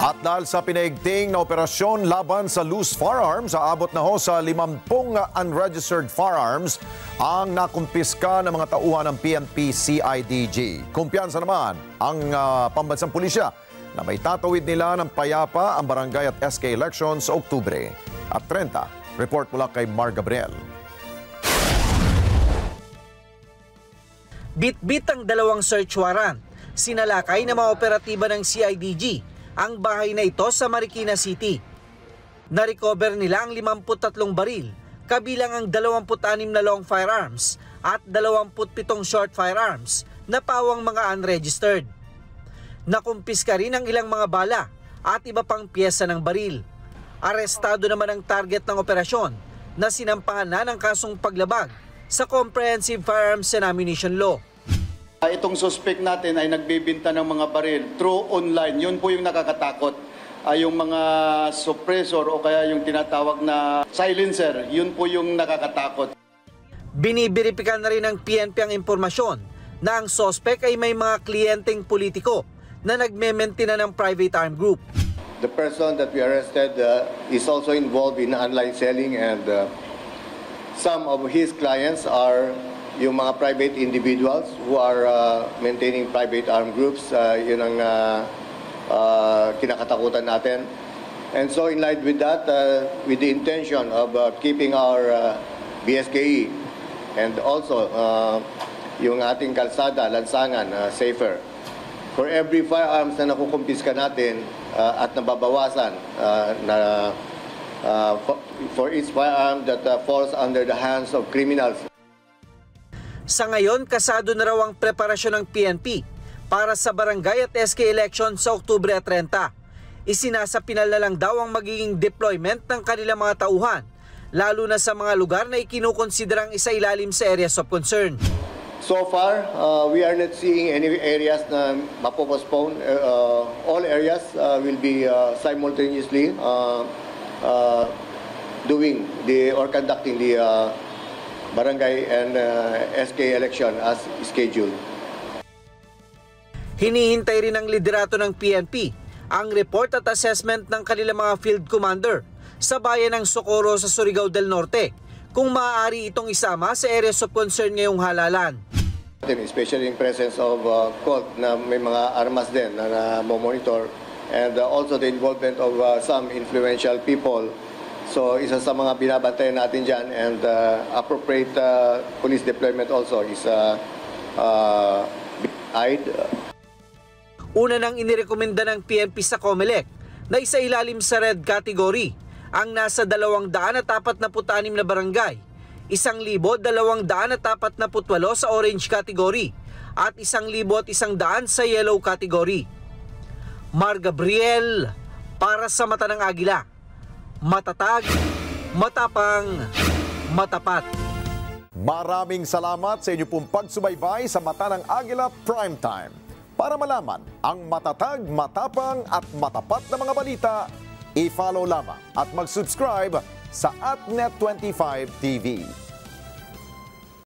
At dahil sa pinaigting na operasyon laban sa loose firearms, aabot na ho sa 50 unregistered firearms ang nakumpiska ng mga tauhan ng PNP-CIDG. Kumpiyansa naman ang pambansang pulisya na may tatawid nila ng payapa ang barangay at SK elections sa Oktubre at 30. Report mula kay Mar Gabriel. Bit-bit ang dalawang search warrant. Sinalakay ng mga operatiba ng CIDG ang bahay na ito sa Marikina City. Na-recover nila ang 53 baril, kabilang ang 26 na long firearms at 27 short firearms na pawang mga unregistered. Nakumpiska rin ang ilang mga bala at iba pang piyesa ng baril. Arestado naman ang target ng operasyon na sinampahan na ng kasong paglabag sa Comprehensive Firearms and Ammunition Law. Itong suspect natin ay nagbibinta ng mga baril through online. Yun po yung nakakatakot. Yung mga suppressor o kaya yung tinatawag na silencer, yun po yung nakakatakot. Binibiripikan na rin ng PNP ang impormasyon na ang suspect ay may mga kliyenteng politiko na nagme-maintain ng private arm group. The person that we arrested is also involved in online selling, and some of his clients are yung mga private individuals who are maintaining private armed groups. Yun ang kinakatakutan natin. And so in line with that, with the intention of keeping our BSKE and also yung ating kalsada, lansangan, safer. For every firearms na nakukumpiska natin at nababawasan, for each firearm that falls under the hands of criminals. Sa ngayon, kasado na raw ang preparasyon ng PNP para sa barangay at SK election sa Oktubre 30. Isinasapinal na lang daw ang magiging deployment ng kanilang mga tauhan, lalo na sa mga lugar na ikinukonsiderang isailalim sa areas of concern. So far, we are not seeing any areas na mapopostpone. All areas will be simultaneously conducting the barangay and SK election as scheduled. Hinihintay rin ng liderato ng PNP ang report at assessment ng kanilang mga field commander sa bayan ng Socorro sa Surigao del Norte kung maaari itong isama sa areas of concern ngayong halalan. Especially in presence of COLT na may mga armas din na monitor, and also the involvement of some influential people. So isa sa mga binabantayan natin dyan, and appropriate police deployment also is eyed. Una nang inirekomenda ng PNP sa COMELEC na isailalim sa red category ang nasa 246 na barangay, 1,248 sa orange category at 1,100 sa yellow category. Mar Gabriel para sa Mata ng Agila. Matatag, matapang, matapat. Maraming salamat sa inyo pong pagsubaybay sa Mata ng Agila Primetime. Para malaman ang matatag, matapang at matapat na mga balita, i-follow lamang at mag-subscribe sa @Net25 TV.